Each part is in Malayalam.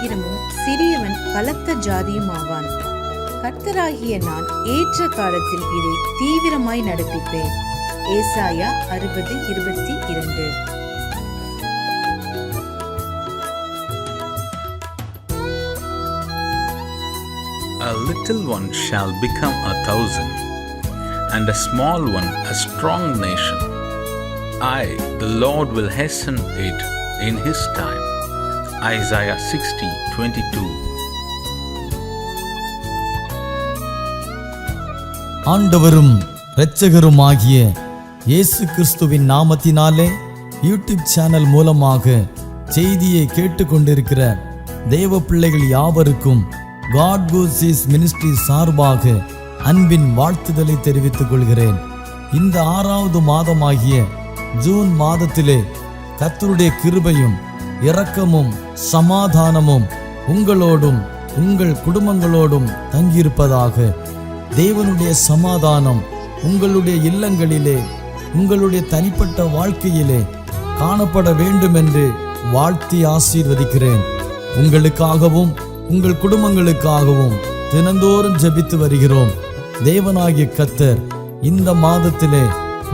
ஆயிரமும் சிறியவன் பலத்த ஜாதியுமாவான். கர்த்தராகிய நான் ஏற்ற காலத்தில் இதை தீவிரமாய் நடப்பிப்பேன். ஏசாயா 60:22. A little one shall become 1,000, and a small one a strong nation. I, the Lord, will hasten it in His time. Isaiah 60:22. ஆண்டவரும் இரட்சகருமாகிய இயேசு கிறிஸ்துவின் நாமத்தினாலே யூடியூப் சேனல் மூலமாக செய்தியை கேட்டுக்கொண்டிருக்கிற தேவ பிள்ளைகள் யாவருக்கும் God Goes His Ministry சார்பாக அன்பின் வாழ்த்துதலை தெரிவித்துக் கொள்கிறேன். இந்த 6வது மாதமாகிய ஜூன் மாதத்திலே கர்த்தருடைய கிருபையும் இரக்கமும் சமாதானமும் உங்களோடும் உங்கள் குடும்பங்களோடும் தங்கியிருப்பதாக. தேவனுடைய சமாதானம் உங்களுடைய இல்லங்களிலே உங்களுடைய தனிப்பட்ட வாழ்க்கையிலே காணப்பட வேண்டும் என்று வாழ்த்தி ஆசீர்வதிக்கிறேன். உங்களுக்காகவும் உங்கள் குடும்பங்களுக்காகவும் தினந்தோறும் ஜெபித்து வருகிறோம். தேவனாகிய கர்த்தர் இந்த மாதத்திலே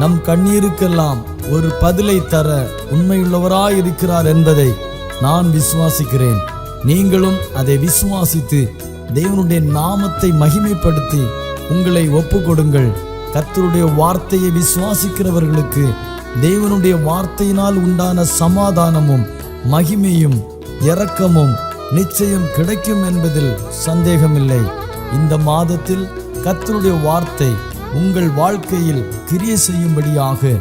நம் கண்ணீருக்கெல்லாம் ஒரு பதிலை தர உண்மையுள்ளவராயிருக்கிறார் என்பதை நான் விசுவாசிக்கிறேன். நீங்களும் அதை விசுவாசித்து தேவனுடைய நாமத்தை மகிமைப்படுத்தி உங்களை ஒப்பு கொடுங்கள். கர்த்தருடைய வார்த்தையை விசுவாசிக்கிறவர்களுக்கு தேவனுடைய வார்த்தையினால் உண்டான சமாதானமும் மகிமையும் இரக்கமும் நிச்சயம் கிடைக்கும் என்பதில் சந்தேகமில்லை. இந்த மாதத்தில் கர்த்தருடைய வார்த்தை உங்கள் வாழ்க்கையில் கிரியை செய்யும்படியாக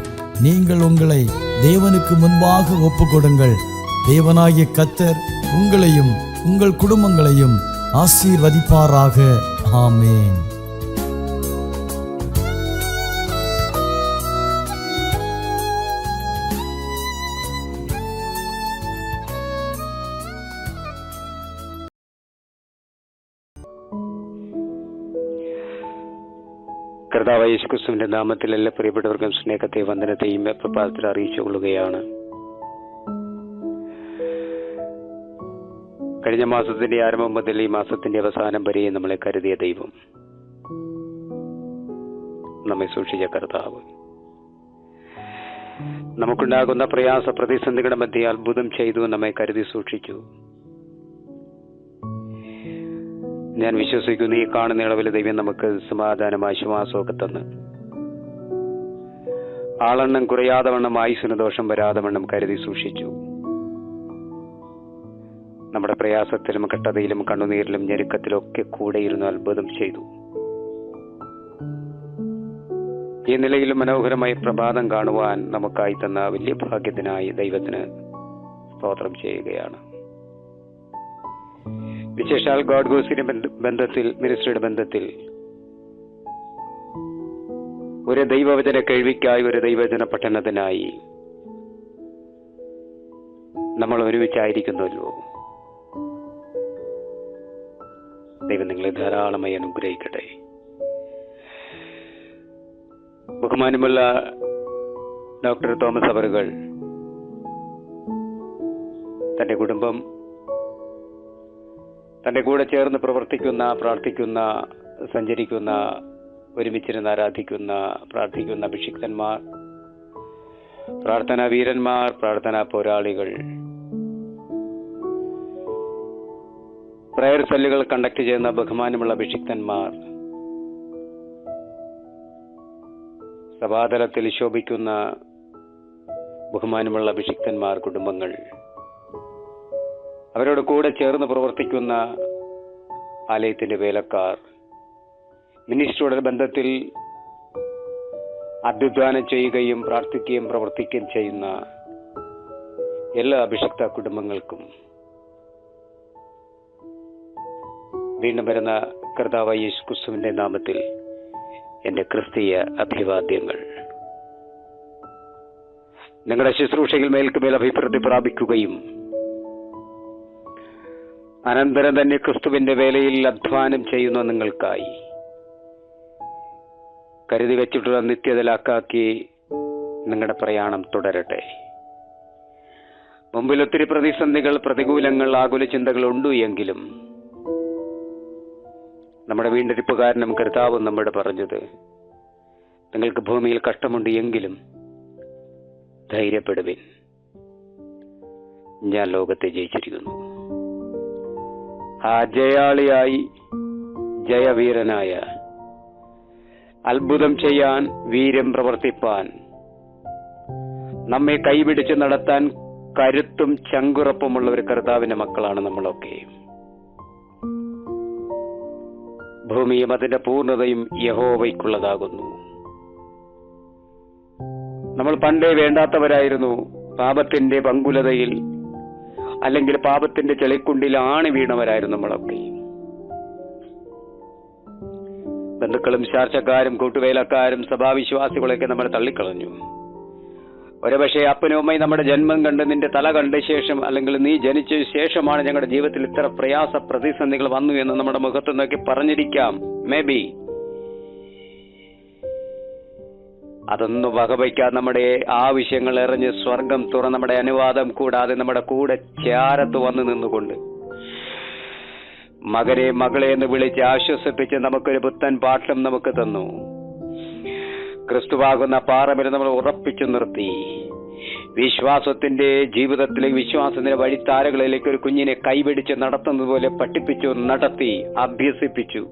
நீங்கள் உங்களை தேவனுக்கு முன்பாக ஒப்புக்கொடுங்கள். தேவனாகிய கர்த்தர் உங்களையும் உங்கள் குடும்பங்களையும் ஆசீர்வதிப்பாராக. ஆமென். കർത്താവായ യേശുക്രിസ്തുവിന്റെ നാമത്തിൽ എല്ലാ പ്രിയപ്പെട്ടവർക്കും സ്നേഹത്തെ വന്ദനത്തെയും പ്രഭാതത്തിൽ അറിയിച്ചു കൊള്ളുകയാണ്. കഴിഞ്ഞ മാസത്തിന്റെ ആരംഭം മുതൽ ഈ മാസത്തിന്റെ അവസാനം വരെ നമ്മളെ കരുതിയ ദൈവം, നമ്മെ സൂക്ഷിച്ച കർത്താവ്, നമുക്കുണ്ടാകുന്ന പ്രയാസ പ്രതിസന്ധികളുടെ മധ്യേ അത്ഭുതം ചെയ്തു നമ്മെ കരുതി സൂക്ഷിച്ചു. ഞാൻ വിശ്വസിക്കുന്നു ഈ കാണുന്ന ഇളവിൽ ദൈവം നമുക്ക് സമാധാനം ആശ്വാസമൊക്കെ തന്ന് ആളെണ്ണം കുറയാതെ വണ്ണം ആയുസ്സിന് ദോഷം വരാതെ വണ്ണം കരുതി സൂക്ഷിച്ചു. നമ്മുടെ പ്രയാസത്തിലും കഷ്ടതയിലും കണ്ണുനീരിലും ഞെരുക്കത്തിലും ഒക്കെ കൂടെയിരുന്ന് അത്ഭുതം ചെയ്തു. ഈ നിലയിൽ മനോഹരമായ പ്രഭാതം കാണുവാൻ നമുക്കായി തന്ന വലിയ ഭാഗ്യത്തിനായി ദൈവത്തിന് സ്തോത്രം ചെയ്യുകയാണ്. വിശേഷാൽ ഗോഡ് ഗോസിന്റെ ബന്ധത്തിൽ, മിനിസ്ട്രിയുടെ ബന്ധത്തിൽ ഒരു ദൈവവചന കേൾവിക്കായി, ഒരു ദൈവവചന പഠനത്തിനായി നമ്മൾ ഒരുമിച്ചായിരിക്കുന്നുവല്ലോ. ദൈവം നിങ്ങളെ ധാരാളമായി അനുഗ്രഹിക്കട്ടെ. ബഹുമാനമുള്ള ഡോക്ടർ തോമസ് അവറുകൾ തന്റെ കുടുംബം, തന്റെ കൂടെ ചേർന്ന് പ്രവർത്തിക്കുന്ന, പ്രാർത്ഥിക്കുന്ന, സഞ്ചരിക്കുന്ന, ഒരുമിച്ചിരുന്ന് ആരാധിക്കുന്ന, പ്രാർത്ഥിക്കുന്ന അഭിഷിക്തന്മാർ, പ്രാർത്ഥനാ വീരന്മാർ, പ്രാർത്ഥനാ പോരാളികൾ, പ്രയർ സെല്ലുകൾ കണ്ടക്ട് ചെയ്യുന്ന ബഹുമാനമുള്ള അഭിഷിക്തന്മാർ, സഭാതലത്തിൽ ശോഭിക്കുന്ന ബഹുമാനമുള്ള അഭിഷിക്തന്മാർ, കുടുംബങ്ങൾ, അവരോട് കൂടെ ചേർന്ന് പ്രവർത്തിക്കുന്ന ആലയത്തിന്റെ വേലക്കാർ, മിനിസ്ട്രിയുടെ ബന്ധത്തിൽ അധ്വാനം ചെയ്യുകയും പ്രാർത്ഥിക്കുകയും പ്രവർത്തിക്കുകയും ചെയ്യുന്ന എല്ലാ അഭിഷിക്ത കുടുംബങ്ങൾക്കും വീണ്ടും വരുന്ന കർത്താവായ യേശുക്രിസ്തുവിന്റെ നാമത്തിൽ എന്റെ ക്രിസ്തീയ അഭിവാദ്യങ്ങൾ. നിങ്ങളുടെ ശുശ്രൂഷയിൽ മേൽക്കുമേൽ അഭിവൃദ്ധി പ്രാപിക്കുകയും അനന്തരം തന്നെ ക്രിസ്തുവിന്റെ വേലയിൽ അധ്വാനം ചെയ്യുന്ന നിങ്ങൾക്കായി കരുതി വെച്ചിട്ടുള്ള നിത്യതലാക്കാക്കി നിങ്ങളുടെ പ്രയാണം തുടരട്ടെ. മുമ്പിൽ ഒത്തിരി പ്രതിസന്ധികൾ, പ്രതികൂലങ്ങൾ, ആകുല ചിന്തകൾ ഉണ്ട് എങ്കിലും നമ്മുടെ വീണ്ടെടുപ്പുകാരനും കർത്താവും നമ്മോട് പറഞ്ഞത്, നിങ്ങൾക്ക് ഭൂമിയിൽ കഷ്ടമുണ്ട് എങ്കിലും ധൈര്യപ്പെടുവിൻ, ഞാൻ ലോകത്തെ ജയിച്ചിരിക്കുന്നു. ആ ജയാളിയായി, ജയവീരനായ, അത്ഭുതം ചെയ്യാൻ, വീര്യം പ്രവർത്തിപ്പാൻ, നമ്മെ കൈപിടിച്ച് നടത്താൻ കരുത്തും ചങ്കുറപ്പുമുള്ള ഒരു കർത്താവിന്റെ മക്കളാണ് നമ്മളൊക്കെ. ഭൂമിയും അതിന്റെ പൂർണ്ണതയും യഹോവയ്ക്കുള്ളതാകുന്നു. നമ്മൾ പണ്ടേ വേണ്ടാത്തവരായിരുന്നു. പാപത്തിന്റെ പങ്കുലതയിൽ അല്ലെങ്കിൽ പാപത്തിന്റെ ചെളിക്കുണ്ടിൽ ആണി വീണവരായിരുന്നു നമ്മളൊക്കെ. ബന്ധുക്കളും ചാർച്ചക്കാരും കൂട്ടുവേലക്കാരും സഭാവിശ്വാസികളൊക്കെ നമ്മൾ തള്ളിക്കളഞ്ഞു. ഒരുപക്ഷെ അപ്പനും അമ്മയും നമ്മുടെ ജന്മം കണ്ട്, നിന്റെ തല കണ്ട ശേഷം, അല്ലെങ്കിൽ നീ ജനിച്ച ശേഷമാണ് ഞങ്ങളുടെ ജീവിതത്തിൽ ഇത്ര പ്രയാസ പ്രതിസന്ധികൾ വന്നു എന്ന് നമ്മുടെ മുഖത്ത് നോക്കി പറഞ്ഞിരിക്കാം. മേ ബി അതൊന്നും വകവയ്ക്കാതെ നമ്മുടെ ആവശ്യങ്ങൾ എറിഞ്ഞ് സ്വർഗം തുറന്ന് നമ്മുടെ അനുവാദം കൂടാതെ നമ്മുടെ കൂടെ ചാരത്ത് വന്നു നിന്നുകൊണ്ട് മകനെ, മകളെ എന്ന് വിളിച്ച് ആശ്വസിപ്പിച്ച് നമുക്കൊരു പുത്തൻ പാഠം നമുക്ക് തന്നു. ക്രിസ്തുവാകുന്ന പാറമേൽ നമ്മൾ ഉറപ്പിച്ചു നിർത്തി. വിശ്വാസത്തിന്റെ ജീവിതത്തിലേക്ക്, വിശ്വാസത്തിന്റെ വഴിത്താരകളിലേക്ക് ഒരു കുഞ്ഞിനെ കൈപിടിച്ച് നടത്തുന്നത് പോലെ പഠിപ്പിച്ചു, നടത്തി, അഭ്യസിപ്പിച്ചു.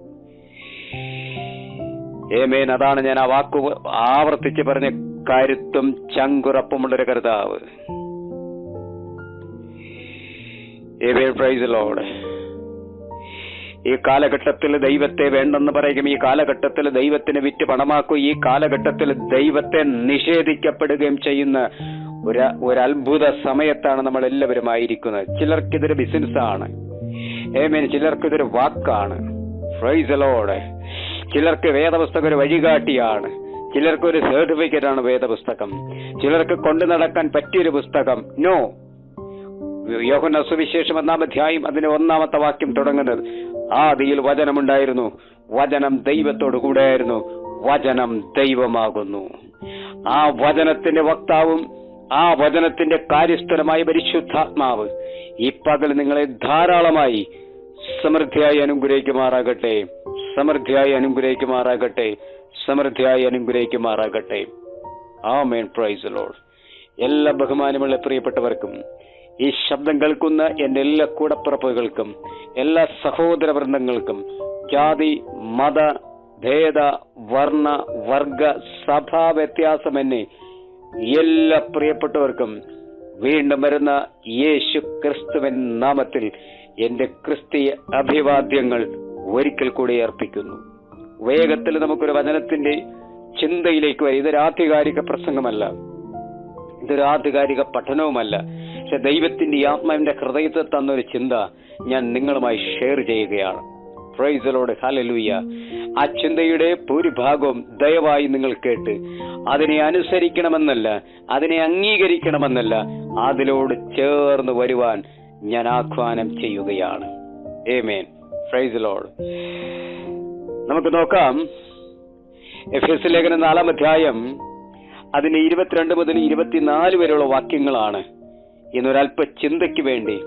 ഏമേൻ. അതാണ് ഞാൻ ആ വാക്കു ആവർത്തിച്ച് പറഞ്ഞ കരുത്തും ചങ്കുറപ്പുമുള്ളൊരു കർത്താവ്. ഏമേൻ. Price the Lord. ഈ കാലഘട്ടത്തിൽ ദൈവത്തെ വേണ്ടെന്ന് പറയും. ഈ കാലഘട്ടത്തിൽ ദൈവത്തിന് വിറ്റ് പണമാക്കും. ഈ കാലഘട്ടത്തിൽ ദൈവത്തെ നിഷേധിക്കപ്പെടുകയും ചെയ്യുന്ന ഒരു അത്ഭുത സമയത്താണ് നമ്മൾ എല്ലാവരും ആയിരിക്കുന്നത്. ചിലർക്കിതൊരു ബിസിനസ്സാണ്. ഏമേൻ. ചിലർക്കിതൊരു വാക്കാണ്. Price the Lord. ചിലർക്ക് വേദപുസ്തകം ഒരു വഴികാട്ടിയാണ്. ചിലർക്കൊരു സർട്ടിഫിക്കറ്റാണ് വേദപുസ്തകം. ചിലർക്ക് കൊണ്ടു നടക്കാൻ പറ്റിയൊരു പുസ്തകം. നോ. യോഹന്നാൻ സുവിശേഷം 1-ാം അധ്യായം അതിന്റെ 1-ാമത്തെ വാക്യം തുടങ്ങുന്നത്, ആദിയിൽ വചനമുണ്ടായിരുന്നു, വചനം ദൈവത്തോടു കൂടെയായിരുന്നു, വചനം ദൈവമാകുന്നു. ആ വചനത്തിന്റെ വക്താവും ആ വചനത്തിന്റെ കാര്യസ്ഥലമായ പരിശുദ്ധാത്മാവ് ഈ പകൽ നിങ്ങളെ ധാരാളമായി സമൃദ്ധിയായി അനുഗ്രഹിക്കുമാറാകട്ടെ, സമൃദ്ധിയായി അനുഗ്രഹിക്കുമാറാകട്ടെ, സമൃദ്ധിയായി അനുഗ്രഹിക്കുമാറാകട്ടെ. ആമേൻ. Praise the Lord. എല്ലാ ബഹുമാനമുള്ള പ്രിയപ്പെട്ടവർക്കും, ഈ ശബ്ദം കേൾക്കുന്ന എന്റെ എല്ലാ കൂടപ്പിറപ്പുകൾക്കും, എല്ലാ സഹോദര വൃന്ദങ്ങൾക്കും, ജാതി, മത, ഭേദ, വർണ്ണ, വർഗ, സഭാ വ്യത്യാസമെന്നെ എല്ലാ പ്രിയപ്പെട്ടവർക്കും വീണ്ടും വരുന്ന യേശു ക്രിസ്തുവിൻ നാമത്തിൽ എന്റെ ക്രിസ്തീയ അഭിവാദ്യങ്ങൾ ഒരിക്കൽ കൂടി അർപ്പിക്കുന്നു. വേഗത്തിൽ നമുക്കൊരു വചനത്തിന്റെ ചിന്തയിലേക്ക് വരും. ഇതൊരു ആധികാരിക പ്രസംഗമല്ല, ഇതൊരു ആധികാരിക പഠനവുമല്ല. പക്ഷെ ദൈവത്തിന്റെ ആത്മാവിന്റെ ഹൃദയത്തിൽ തന്നൊരു ചിന്ത ഞാൻ നിങ്ങളുമായി ഷെയർ ചെയ്യുകയാണ്. Price the Lord. ഹല്ലേലൂയ. ആ ചിന്തയുടെ ഭൂരിഭാഗവും ദയവായി നിങ്ങൾ കേട്ട് അതിനെ അനുസരിക്കണമെന്നല്ല, അതിനെ അംഗീകരിക്കണമെന്നല്ല, അതിലോട് ചേർന്ന് വരുവാൻ ഞാൻ ആഹ്വാനം ചെയ്യുകയാണ്. ആമേൻ. Praise the Lord. നമുക്ക് നോക്കാം. എഫേസ്യ ലേഖനം 4-ാം അധ്യായം അതിന്റെ 22 മുതൽ 24 വരെയുള്ള വാക്യങ്ങളാണ് ഇന്നൊരല്പ ചിന്തയ്ക്ക് വേണ്ടി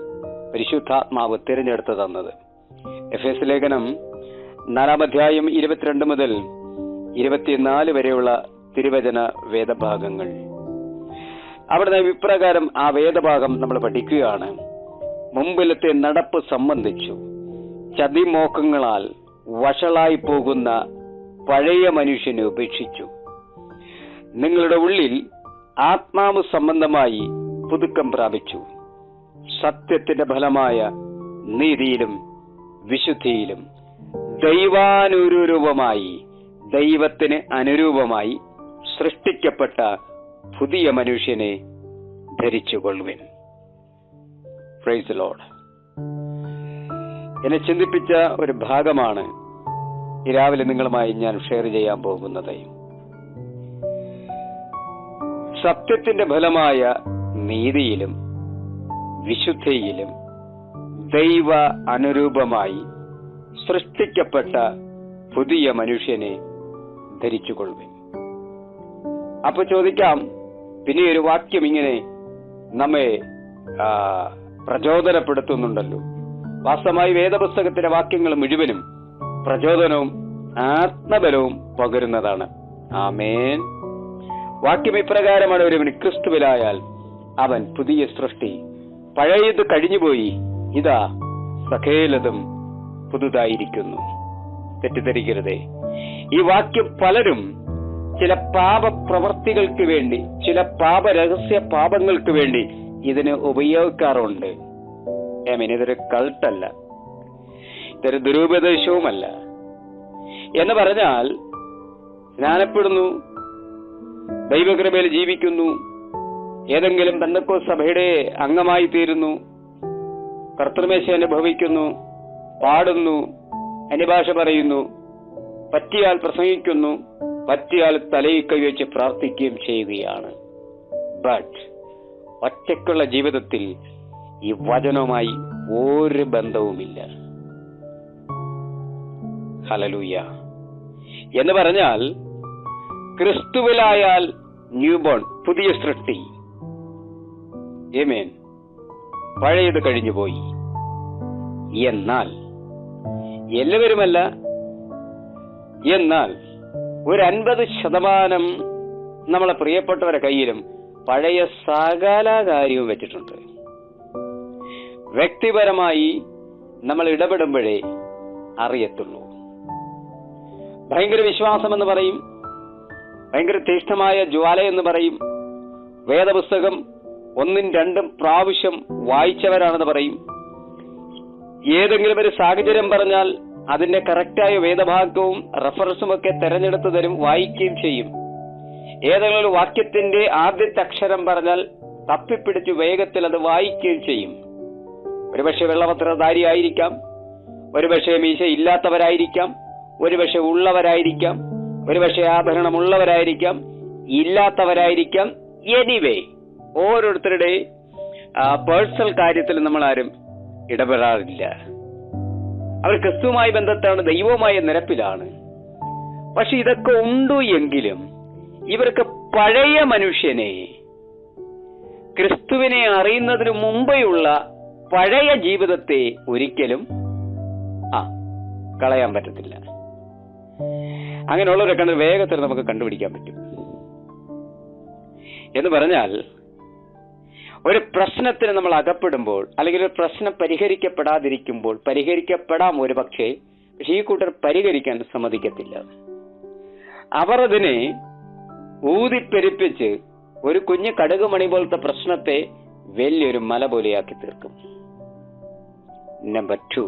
പരിശുദ്ധാത്മാവ് തിരഞ്ഞെടുത്ത് തന്നത്. എഫേസ്യ ലേഖനം 4-ാം അധ്യായം 22 മുതൽ 24 വരെയുള്ള തിരുവചന വേദഭാഗങ്ങൾ. അവിടെ ഇപ്രകാരം ആ വേദഭാഗം നമ്മൾ പഠിക്കുകയാണ്. മുമ്പിലത്തെ നടപ്പ് സംബന്ധിച്ചു ചതിമോഹങ്ങളാൽ വഷളായി പോകുന്ന പഴയ മനുഷ്യനെ ഉപേക്ഷിച്ചു നിങ്ങളുടെ ഉള്ളിൽ ആത്മാവ് സംബന്ധമായി പുതുക്കം പ്രാപിച്ചു, സത്യത്തിന്റെ ഫലമായ നീതിയിലും വിശുദ്ധിയിലും ദൈവാനുരൂപമായി, ദൈവത്തിന് അനുരൂപമായി സൃഷ്ടിക്കപ്പെട്ട പുതിയ മനുഷ്യനെ ധരിച്ചുകൊള്ളുവിൻ. Price the Lord. എന്നെ ചിന്തിപ്പിച്ച ഒരു ഭാഗമാണ് ഈ രാവിലെ നിങ്ങളുമായി ഞാൻ ഷെയർ ചെയ്യാൻ പോകുന്നത്. സത്യത്തിന്റെ ഫലമായ നീതിയിലും വിശുദ്ധിയിലും ദൈവ അനുരൂപമായി സൃഷ്ടിക്കപ്പെട്ട പുതിയ മനുഷ്യനെ ധരിച്ചുകൊള്ളുവിൻ. അപ്പൊ ചോദിക്കാം, പിന്നെ ഒരു വാക്യം ഇങ്ങനെ നമ്മെ പ്രചോദനപ്പെടുത്തുന്നുണ്ടല്ലോ. വാസ്തവമായി വേദപുസ്തകത്തിലെ വാക്യങ്ങൾ മുഴുവനും പ്രചോദനവും ആത്മബലവും പകരുന്നതാണ്. ആമേൻ. വാക്യം ഇപ്രകാരമാണ്: ഒരുവൻ ക്രിസ്തുവിലായാൽ അവൻ പുതിയ സൃഷ്ടി, പഴയത് കഴിഞ്ഞുപോയി, ഇതാ സകലതും പുതുതായിരിക്കുന്നു. തെറ്റിദ്ധരിക്കരുതേ. ഈ വാക്യം പലരും ചില പാപപ്രവർത്തികൾക്ക് വേണ്ടി, ചില പാപരഹസ്യ പാപങ്ങൾക്ക് വേണ്ടി ഇതിന് ഉപയോഗിക്കാറുണ്ട്. ഇതൊരു കൾട്ടല്ല, ഇതൊരു ദുരുപദേശവുമല്ല. എന്ന് പറഞ്ഞാൽ സ്നാനപ്പെടുന്നു, ദൈവകൃപയിൽ ജീവിക്കുന്നു, ഏതെങ്കിലും പെന്തക്കോസ്ത് സഭയുടെ അംഗമായി തീരുന്നു, കർത്തൃമേശ അനുഭവിക്കുന്നു, പാടുന്നു, അന്യഭാഷ പറയുന്നു, പറ്റിയാൽ പ്രസംഗിക്കുന്നു, പറ്റിയാൽ തലയിൽ കൈവച്ച് പ്രാർത്ഥിക്കുകയും ചെയ്യുകയാണ്. ബട്ട് ഒറ്റയ്ക്കുള്ള ജീവിതത്തിൽ ഈ വചനവുമായി ഒരു ബന്ധവുമില്ല. ഹല്ലേലൂയ. എന്ന് പറഞ്ഞാൽ ക്രിസ്തുവിലായാൽ ന്യൂബോൺ, പുതിയ സൃഷ്ടി. ആമേൻ. പഴയത് കഴിഞ്ഞുപോയി. എന്നാൽ എല്ലാവരുമല്ല, എന്നാൽ ഒരു 50% നമ്മളെ പ്രിയപ്പെട്ടവരുടെ കയ്യിലും പഴയ സകല കാര്യവും വെച്ചിട്ടുണ്ട്. വ്യക്തിപരമായി നമ്മൾ ഇടപെടുമ്പോഴേ അറിയത്തുള്ളൂ. ഭയങ്കര വിശ്വാസമെന്ന് പറയും, ഭയങ്കര തീഷ്ണമായ ജ്വാല എന്ന് പറയും, വേദപുസ്തകം 1-2 പ്രാവശ്യം വായിച്ചവരാണെന്ന് പറയും. ഏതെങ്കിലും ഒരു സാഹചര്യം പറഞ്ഞാൽ അതിന്റെ കറക്റ്റായ വേദഭാഗവും റെഫറൻസും ഒക്കെ തെരഞ്ഞെടുത്ത് തരും, വായിക്കുകയും ചെയ്യും. ഏതെങ്കിലും ഒരു വാക്യത്തിന്റെ ആദ്യത്തെ അക്ഷരം പറഞ്ഞാൽ തപ്പിപ്പിടിച്ച് വേഗത്തിൽ അത് വായിക്കുകയും ചെയ്യും. ഒരുപക്ഷെ വെള്ളവസ്ത്രധാരിയായിരിക്കാം, ഒരുപക്ഷെ മീശ ഇല്ലാത്തവരായിരിക്കാം, ഒരുപക്ഷെ ഉള്ളവരായിരിക്കാം, ഒരുപക്ഷെ ആഭരണമുള്ളവരായിരിക്കാം, ഇല്ലാത്തവരായിരിക്കാം. എനിവേ, ഓരോരുത്തരുടെ പേഴ്സണൽ കാര്യത്തിൽ നമ്മൾ ആരും ഇടപെടാറില്ല. അവർ ക്രിസ്തുവുമായി ബന്ധത്താണ്, ദൈവവുമായ നിരപ്പിലാണ്. പക്ഷെ ഇതൊക്കെ ഉണ്ടു എങ്കിലും ഇവർക്ക് പഴയ മനുഷ്യനെ, ക്രിസ്തുവിനെ അറിയുന്നതിന് മുമ്പെയുള്ള പഴയ ജീവിതത്തെ ഒരിക്കലും കളയാൻ പറ്റത്തില്ല. അങ്ങനെയുള്ളവരെ കണ്ട് വേഗത്തിൽ നമുക്ക് കണ്ടുപിടിക്കാൻ പറ്റും. എന്ന് പറഞ്ഞാൽ ഒരു പ്രശ്നത്തിന് നമ്മൾ അകപ്പെടുമ്പോൾ, അല്ലെങ്കിൽ ഒരു പ്രശ്നം പരിഹരിക്കപ്പെടാതിരിക്കുമ്പോൾ, പരിഹരിക്കപ്പെടാം ഒരു പക്ഷേ, പക്ഷെ ഈ കൂട്ടർ പരിഹരിക്കാൻ സമ്മതിക്കത്തില്ല. അവർ അതിനെ ഊതിപ്പെരുപ്പിച്ച് ഒരു കുഞ്ഞു കടുകുമണി പോലത്തെ പ്രശ്നത്തെ വലിയൊരു മല പോലെയാക്കി തീർക്കും. നമ്പർ 2,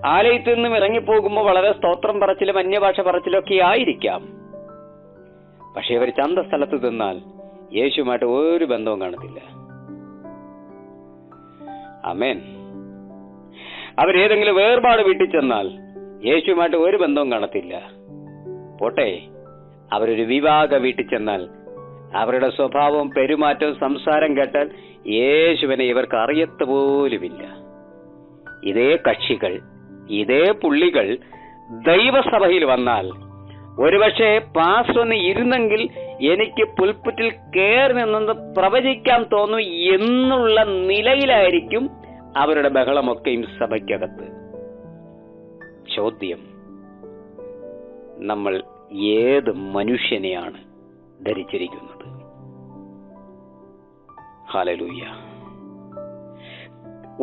ആലയത്തിൽ നിന്നും ഇറങ്ങിപ്പോകുമ്പോൾ വളരെ സ്തോത്രം പറച്ചിലും അന്യഭാഷ പറച്ചിലും ഒക്കെ ആയിരിക്കാം. പക്ഷെ അവർ ചന്തസ്ഥലത്ത് തിന്നാൽ യേശുമായിട്ട് ഒരു ബന്ധവും കാണത്തില്ല. ആമേൻ. അവരേതെങ്കിലും വേർപാട് വീട്ടിൽ ചെന്നാൽ യേശുമായിട്ട് ഒരു ബന്ധവും കാണത്തില്ല. പോട്ടെ, അവരൊരു വിവാഹ വീട്ടിൽ ചെന്നാൽ അവരുടെ സ്വഭാവവും പെരുമാറ്റവും സംസാരം കേട്ടാൽ യേശുവിനെ ഇവർക്ക് അറിയത്ത പോലുമില്ല. ഇതേ കക്ഷികൾ, ഇതേ പുള്ളികൾ ദൈവസഭയിൽ വന്നാൽ ഒരുപക്ഷെ പാസ്റ്റർ ഒന്ന് ഇരുന്നെങ്കിൽ എനിക്ക് പുൽപ്പറ്റിൽ കയറി നിന്നത് പ്രവചിക്കാൻ തോന്നും എന്നുള്ള നിലയിലായിരിക്കും അവരുടെ ബഹളമൊക്കെയും സഭയ്ക്കകത്ത്. ചോദ്യം, നമ്മൾ ഏത് മനുഷ്യനെയാണ് ധരിച്ചിരിക്കുന്നത്? ഹല്ലേലൂയ.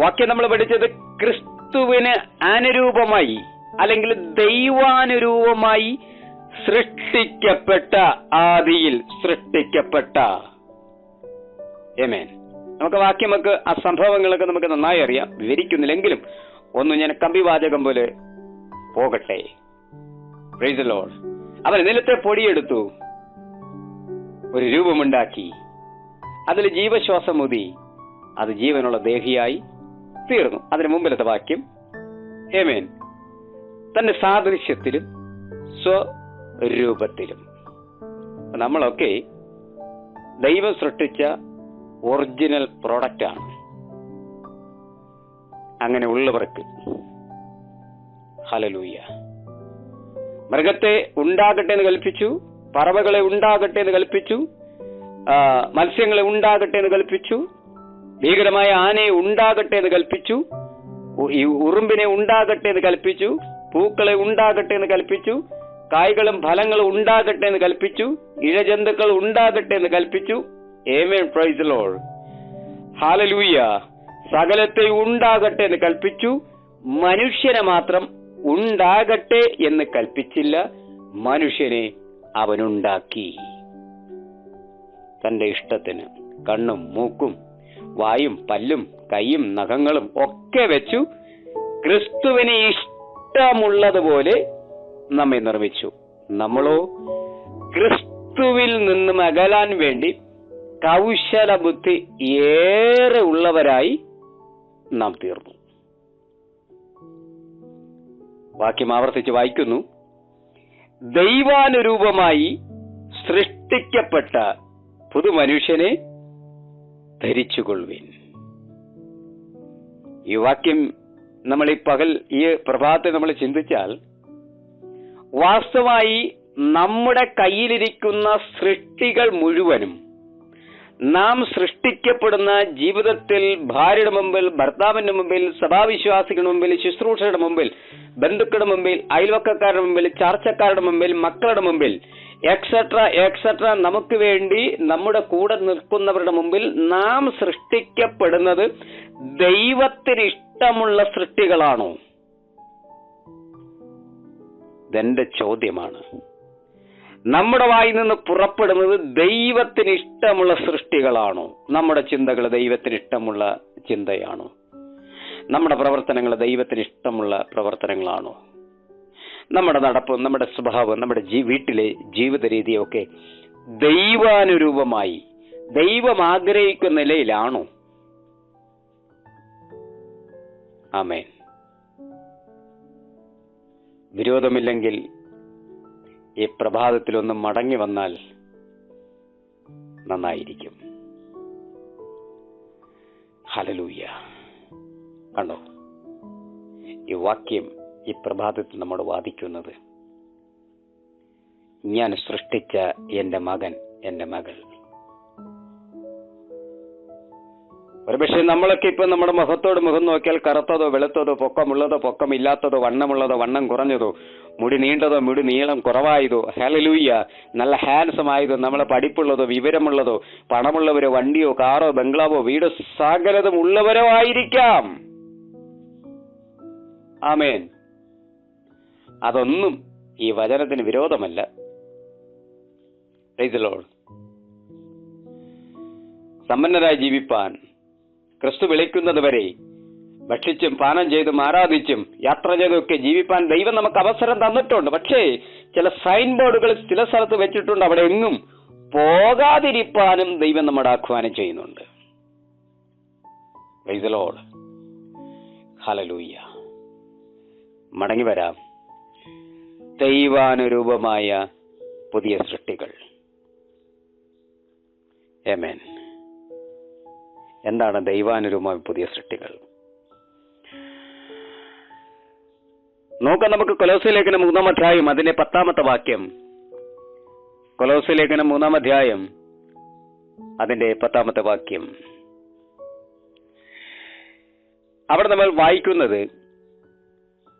വാക്യം നമ്മൾ പഠിച്ചത് ക്രിസ്തുവിന് അനുരൂപമായി അല്ലെങ്കിൽ ദൈവാനുരൂപമായി സൃഷ്ടിക്കപ്പെട്ട, ആദിയിൽ സൃഷ്ടിക്കപ്പെട്ട. ആമേൻ. നമുക്ക് വാക്യമൊക്കെ ആ സംഭവങ്ങളൊക്കെ നമുക്ക് നന്നായി അറിയാം, വിവരിക്കുന്നില്ലെങ്കിലും ഒന്നും ഞാൻ കമ്പിവാചകം പോലെ പോകട്ടെ. Price the Lord. അവൻ നിലത്തെ പൊടിയെടുത്തു, ഒരു രൂപമുണ്ടാക്കി, അതിൽ ജീവശ്വാസം ഊതി, അത് ജീവനുള്ള ദേഹിയായി തീർന്നു. അതിന് മുമ്പിലത്തെ വാക്യം, ആമേൻ, തന്റെ സാദൃശ്യത്തിലും സ്വരൂപത്തിലും. നമ്മളൊക്കെ ദൈവം സൃഷ്ടിച്ച ഒറിജിനൽ പ്രോഡക്റ്റ് ആണ്. അങ്ങനെ ഉള്ളവർക്ക് ഹല്ലേലൂയ. മൃഗത്തെ ഉണ്ടാകട്ടെ എന്ന് കൽപ്പിച്ചു, പറവകളെ ഉണ്ടാകട്ടെ എന്ന് കൽപ്പിച്ചു, മത്സ്യങ്ങളെ ഉണ്ടാകട്ടെ എന്ന് കൽപ്പിച്ചു, ഭീകരമായ ആനയെ ഉണ്ടാകട്ടെ എന്ന് കൽപ്പിച്ചു, ഈ ഉറുമ്പിനെ ഉണ്ടാകട്ടെ എന്ന് കൽപ്പിച്ചു, പൂക്കളെ ഉണ്ടാകട്ടെ എന്ന് കൽപ്പിച്ചു, കായ്കളും ഫലങ്ങളും ഉണ്ടാകട്ടെ എന്ന് കൽപ്പിച്ചു, ഇഴജന്തുക്കൾ ഉണ്ടാകട്ടെ എന്ന് കൽപ്പിച്ചു. ആമേൻ, പ്രൈസ് ദി ലോർഡ്, ഹല്ലേലൂയ. സകലത്തെ ഉണ്ടാകട്ടെ എന്ന് കൽപ്പിച്ചു. മനുഷ്യനെ മാത്രം ഉണ്ടാകട്ടെ എന്ന് കൽപ്പിച്ചില്ല. മനുഷ്യനെ അവനുണ്ടാക്കി തന്റെ ഇഷ്ടത്തിന്. കണ്ണും മൂക്കും വായും പല്ലും കൈയും നഖങ്ങളും ഒക്കെ വെച്ചു ക്രിസ്തുവിനെ ഇഷ്ടമുള്ളതുപോലെ നമ്മെ നിർമ്മിച്ചു. നമ്മളോ ക്രിസ്തുവിൽ നിന്നും അകലാൻ വേണ്ടി കൗശല ബുദ്ധി ഏറെ ഉള്ളവരായി നാം തീർന്നു. വാക്യം ആവർത്തിച്ച് വായിക്കുന്നു. ദൈവാനുരൂപമായി സൃഷ്ടിക്കപ്പെട്ട പുതുമനുഷ്യനെ ധരിച്ചുകൊള്ളുവിൻ. ഈ വാക്യം നമ്മൾ ഈ പ്രഭാതത്തെ നമ്മൾ ചിന്തിച്ചാൽ, വാസ്തവമായി നമ്മുടെ കയ്യിലിരിക്കുന്ന സൃഷ്ടികൾ മുഴുവനും നാം സൃഷ്ടിക്കപ്പെടുന്ന ജീവിതത്തിൽ ഭാര്യയുടെ മുമ്പിൽ, ഭർത്താവിന്റെ മുമ്പിൽ, സഭാവിശ്വാസികളുടെ മുമ്പിൽ, ശുശ്രൂഷയുടെ മുമ്പിൽ, ബന്ധുക്കളുടെ മുമ്പിൽ, അയൽവക്കക്കാരുടെ മുമ്പിൽ, ചാർച്ചക്കാരുടെ മുമ്പിൽ, മക്കളുടെ മുമ്പിൽ, എക്സെട്ര നമുക്ക് വേണ്ടി നമ്മുടെ കൂടെ നിൽക്കുന്നവരുടെ മുമ്പിൽ നാം സൃഷ്ടിക്കപ്പെടുന്നത് ദൈവത്തിന് ഇഷ്ടമുള്ള സൃഷ്ടികളാണോ? ഇതെന്റെ ചോദ്യമാണ്. നമ്മുടെ വായിൽ നിന്ന് പുറപ്പെടുന്നത് ദൈവത്തിന് ഇഷ്ടമുള്ള സൃഷ്ടികളാണോ? നമ്മുടെ ചിന്തകൾ ദൈവത്തിന് ഇഷ്ടമുള്ള ചിന്തയാണോ? നമ്മുടെ പ്രവർത്തനങ്ങൾ ദൈവത്തിന് ഇഷ്ടമുള്ള പ്രവർത്തനങ്ങളാണോ? നമ്മുടെ നടപ്പും നമ്മുടെ സ്വഭാവം, നമ്മുടെ വീട്ടിലെ ജീവിത രീതിയൊക്കെ ദൈവാനുരൂപമായി ദൈവം ആഗ്രഹിക്കുന്ന നിലയിലാണോ? ആമേൻ. വിരോധമില്ലെങ്കിൽ ഈ പ്രഭാതത്തിലൊന്ന് മടങ്ങി വന്നാൽ നന്നായിരിക്കും. ഹല്ലേലൂയ. കണ്ടോ, ഈ വാക്യം ഈ പ്രഭാതത്തിൽ നമ്മോട് വാദിക്കുന്നത്, ഞാൻ സൃഷ്ടിച്ച എന്റെ മകൻ, എന്റെ മകൾ. ഒരുപക്ഷെ നമ്മളൊക്കെ ഇപ്പൊ നമ്മുടെ മുഖത്തോട് മുഖം നോക്കിയാൽ കറുത്തതോ വെളുത്തതോ പൊക്കമുള്ളതോ പൊക്കമില്ലാത്തതോ വണ്ണമുള്ളതോ വണ്ണം കുറഞ്ഞതോ മുടി നീണ്ടതോ മുടി നീളം കുറവായതോ, ഹല്ലേലൂയ, നല്ല ഹാൻസം ആയതോ, നമ്മളെ പഠിപ്പുള്ളതോ വിവരമുള്ളതോ പണമുള്ളവരോ വണ്ടിയോ കാറോ ബംഗ്ലാവോ വീടോ സകലതും ഉള്ളവരോ ആയിരിക്കാം. ആമേൻ. അതൊന്നും ഈ വചനത്തിന് വിരോധമല്ല. Praise the Lord. സമ്പന്നരായി ജീവിപ്പാൻ ക്രിസ്തു വിളിക്കുന്നത് വരെ ഭക്ഷിച്ചും പാനം ചെയ്തും ആരാധിച്ചും യാത്ര ചെയ്തൊക്കെ ജീവിപ്പാൻ ദൈവം നമുക്ക് അവസരം തന്നിട്ടുണ്ട്. പക്ഷേ ചില സൈൻ ബോർഡുകൾ ചില സ്ഥലത്ത് വെച്ചിട്ടുണ്ട്. അവിടെ എങ്ങും പോകാതിരിപ്പാനും ദൈവം നമ്മുടെ ആഹ്വാനം ചെയ്യുന്നുണ്ട്. Price the Lord. ഹല്ലേലൂയ. മടങ്ങി വരാം. ദൈവാനുരൂപമായ പുതിയ സൃഷ്ടികൾ. ആമേൻ. എന്താണ് ദൈവാനുരൂപമായ പുതിയ സൃഷ്ടികൾ? നോക്കാം നമുക്ക്. കൊലോസ്യ ലേഖനം 3-ാം അധ്യായം അതിന്റെ 10-ാമത്തെ വാക്യം. കൊലോസ്യ ലേഖനം 3-ാം അധ്യായം അതിന്റെ 10-ാമത്തെ വാക്യം. അവിടെ നമ്മൾ വായിക്കുന്നത്,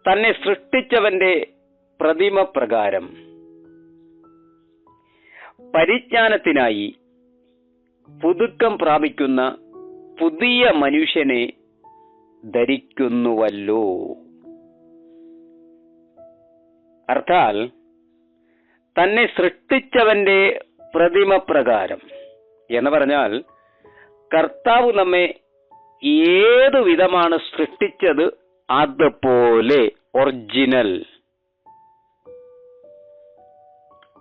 തന്നെ സൃഷ്ടിച്ചവന്റെ പ്രതിമ പ്രകാരം പരിജ്ഞാനത്തിനായി പുതുക്കം പ്രാപിക്കുന്ന പുതിയ മനുഷ്യനെ ധരിക്കുന്നുവല്ലോ. അർത്ഥാൽ തന്നെ സൃഷ്ടിച്ചവന്റെ പ്രതിമ പ്രകാരം എന്ന് പറഞ്ഞാൽ, കർത്താവ് നമ്മെ ഏതു വിധമാണ് സൃഷ്ടിച്ചത് അതുപോലെ ഒറിജിനൽ.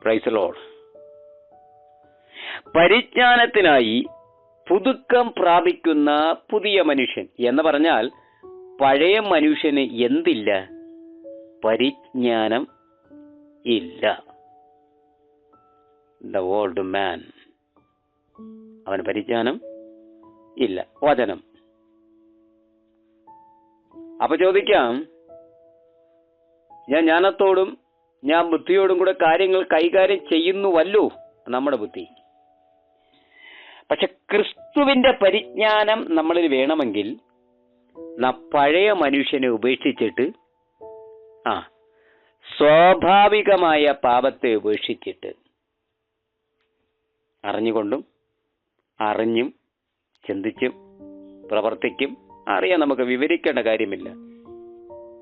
Praise the Lord. പരിജ്ഞാനത്തിനായി പുതുക്കം പ്രാപിക്കുന്ന പുതിയ മനുഷ്യൻ എന്ന് പറഞ്ഞാൽ, പഴയ മനുഷ്യന് എന്തില്ല? പരിജ്ഞാനം ഇല്ല. ദ ഓൾഡ് മാൻ, അവന് പരിജ്ഞാനം ഇല്ല. വചനം. അപ്പൊ ചോദിക്കാം, ഞാൻ ജ്ഞാനത്തോടും ഞാൻ ബുദ്ധിയോടും കൂടെ കാര്യങ്ങൾ കൈകാര്യം ചെയ്യുന്നുവല്ലോ. നമ്മുടെ ബുദ്ധി പക്ഷെ ക്രിസ്തുവിന്റെ പരിജ്ഞാനം നമ്മളിൽ വേണമെങ്കിൽ പഴയ മനുഷ്യനെ ഉപേക്ഷിച്ചിട്ട് സ്വാഭാവികമായ പാപത്തെ ഉപേക്ഷിച്ചിട്ട് അറിഞ്ഞുകൊണ്ടും അറിഞ്ഞും ചിന്തിച്ചും പ്രവർത്തിക്കും അറിയാൻ നമുക്ക് വിവരിക്കേണ്ട കാര്യമില്ല.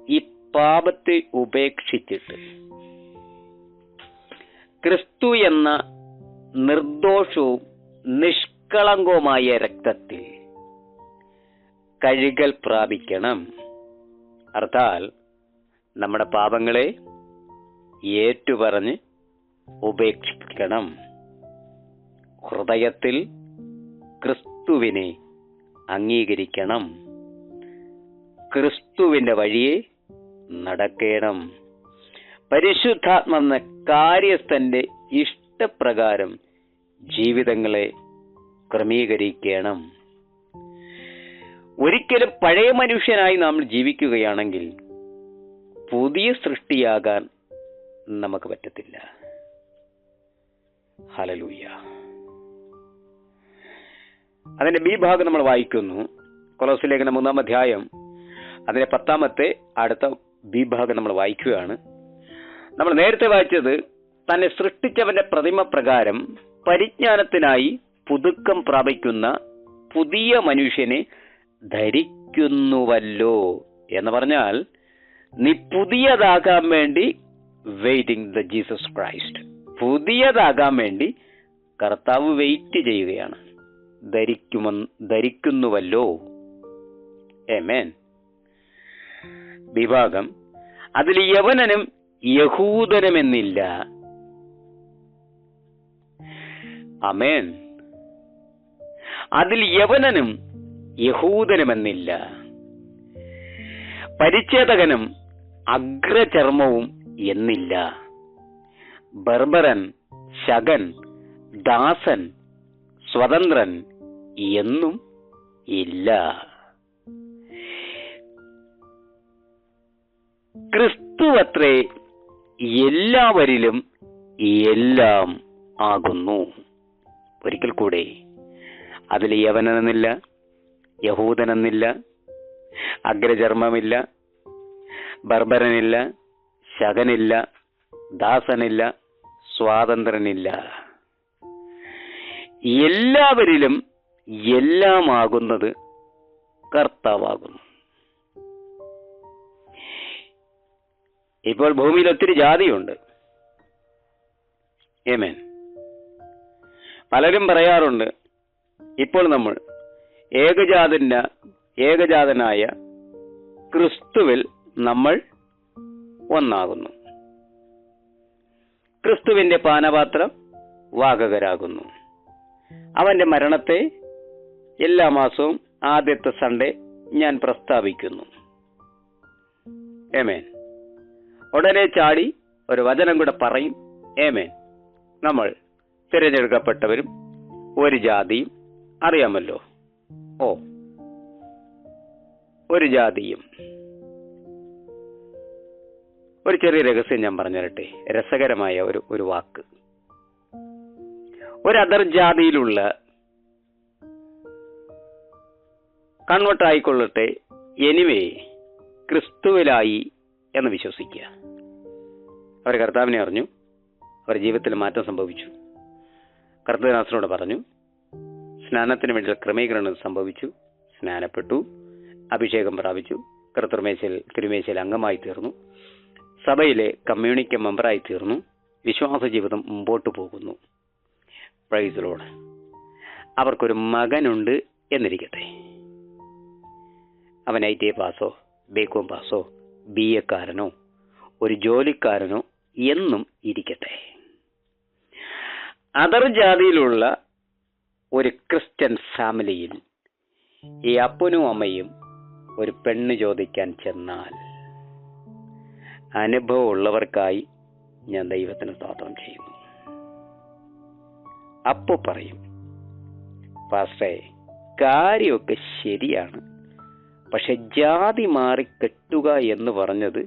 ഈ പാപത്തെ ഉപേക്ഷിച്ചിട്ട് ക്രിസ്തു എന്ന നിർദോഷവും നിഷ്കളങ്കവുമായ രക്തത്തിൽ കഴുകൽ പ്രാപിക്കണം. അർത്ഥാൽ നമ്മുടെ പാപങ്ങളെ ഏറ്റുപറഞ്ഞ് ഉപേക്ഷിക്കണം. ഹൃദയത്തിൽ ക്രിസ്തുവിനെ അംഗീകരിക്കണം. ക്രിസ്തുവിന്റെ വഴിയെ നടക്കണം. പരിശുദ്ധാത്മ കാര്യസ്ഥന്റെ ഇഷ്ടപ്രകാരം ജീവിതങ്ങളെ ക്രമീകരിക്കണം. ഒരിക്കലും പഴയ മനുഷ്യനായി നാം ജീവിക്കുകയാണെങ്കിൽ പുതിയ സൃഷ്ടിയാകാൻ നമുക്ക് പറ്റത്തില്ല. ഹല്ലേലൂയ. അതിന്റെ ബി ഭാഗം നമ്മൾ വായിക്കുന്നു. കൊലോസ്യ ലേഖനം 3-ാം അധ്യായം അതിന്റെ 10-ാമത്തെ അടുത്ത ബി ഭാഗം നമ്മൾ വായിക്കുകയാണ്. നമ്മൾ നേരത്തെ വായിച്ചത് തന്നെ സൃഷ്ടിച്ചവന്റെ പ്രതിമ പ്രകാരം പരിജ്ഞാനത്തിനായി പുതുക്കം പ്രാപിക്കുന്ന പുതിയ മനുഷ്യനെ ധരിക്കുന്നുവല്ലോ എന്ന് പറഞ്ഞാൽ നീ പുതിയതാകാൻ വേണ്ടി വെയിറ്റിംഗ് ദ ജീസസ് ക്രൈസ്റ്റ്. പുതിയതാകാൻ വേണ്ടി കർത്താവ് വെയിറ്റ് ചെയ്യുകയാണ്. ധരിക്കുന്നുവല്ലോ. ആമേൻ. വിഭാഗം അതിൽ യവനനും യഹൂദനുമെന്നില്ല. ആമേൻ. അതിൽ യവനനും യഹൂദനുമെന്നില്ല. പരിച്ഛേദകനും അഗ്രചർമ്മവും എന്നില്ല. ബർബരൻ, ശകൻ, ദാസൻ, സ്വതന്ത്രൻ എന്നും ഇല്ല. ക്രിസ്തുവത്രേ എല്ലാവരിലും എല്ലാം ആകുന്നു. ഒരിക്കൽ കൂടെ അതിൽ യവനെന്നില്ല, യഹൂദനെന്നില്ല, അഗ്രചർമ്മമില്ല, ബർബരനില്ല, ശകനില്ല, ദാസനില്ല, സ്വാതന്ത്രനില്ല. എല്ലാവരിലും എല്ലാം ആകുന്നത് കർത്താവാകുന്നു. ഇപ്പോൾ ഭൂമിയിൽ ഒത്തിരി ജാതിയുണ്ട്. ആമേൻ. പലരും പറയാറുണ്ട്, ഇപ്പോൾ നമ്മൾ ഏകജാതനായ ക്രിസ്തുവിൽ നമ്മൾ ഒന്നാകുന്നു. ക്രിസ്തുവിന്റെ പാനപാത്രം വാഹകരാകുന്നു. അവന്റെ മരണത്തെ എല്ലാ മാസവും ആദ്യത്തെ സൺഡേ ഞാൻ പ്രസ്താവിക്കുന്നു. ആമേൻ. ഉടനെ ചാടി ഒരു വചനം കൂടെ പറയും. ആമേൻ. നമ്മൾ തിരഞ്ഞെടുക്കപ്പെട്ടവരും ഒരു ജാതിയും അറിയാമല്ലോ. ഒരു ജാതിയും. ഒരു ചെറിയ രഹസ്യം ഞാൻ പറഞ്ഞു തരട്ടെ. രസകരമായ ഒരു വാക്ക്. ഒരു അതർജാതിയിലുള്ള കൺവേർട്ട് ആയിക്കൊള്ളട്ടെ, എനിവേ ക്രിസ്തുവിലായി എന്ന് വിശ്വസിക്കുക. അവർ കർത്താവിനെ അറിഞ്ഞു, അവർ ജീവിതത്തിൽ മാറ്റം സംഭവിച്ചു. കർത്തദാസനോട് പറഞ്ഞു, സ്നാനത്തിന് വേണ്ടി ക്രമീകരണം സംഭവിച്ചു, സ്നാനപ്പെട്ടു, അഭിഷേകം പ്രാപിച്ചു, തിരുമേശയിൽ അംഗമായി തീർന്നു, സഭയിലെ കമ്മ്യൂണിറ്റി മെമ്പറായി തീർന്നു, വിശ്വാസ ജീവിതം മുമ്പോട്ട് പോകുന്നു. Price the Lord. അവർക്കൊരു മകനുണ്ട് എന്നിരിക്കട്ടെ. അവൻ ITA Passoa BCom Passoa BA കാരനോ ഒരു ജോലിക്കാരനോ എന്നും ഇരിക്കട്ടെ. അതർ ജാതിയിലുള്ള ഒരു ക്രിസ്ത്യൻ ഫാമിലിയിൽ ഈ അപ്പനും അമ്മയും ഒരു പെണ്ണ് ചോദിക്കാൻ ചെന്നാൽ അനുഭവം ഉള്ളവർക്കായി ഞാൻ ദൈവത്തിന് സ്തോത്രം ചെയ്യുന്നു. അപ്പോ പറയും, പാസ്റ്ററേ കാര്യമൊക്കെ ശരിയാണ്, പക്ഷെ ജാതി മാറി കെട്ടുക എന്ന് പറഞ്ഞത്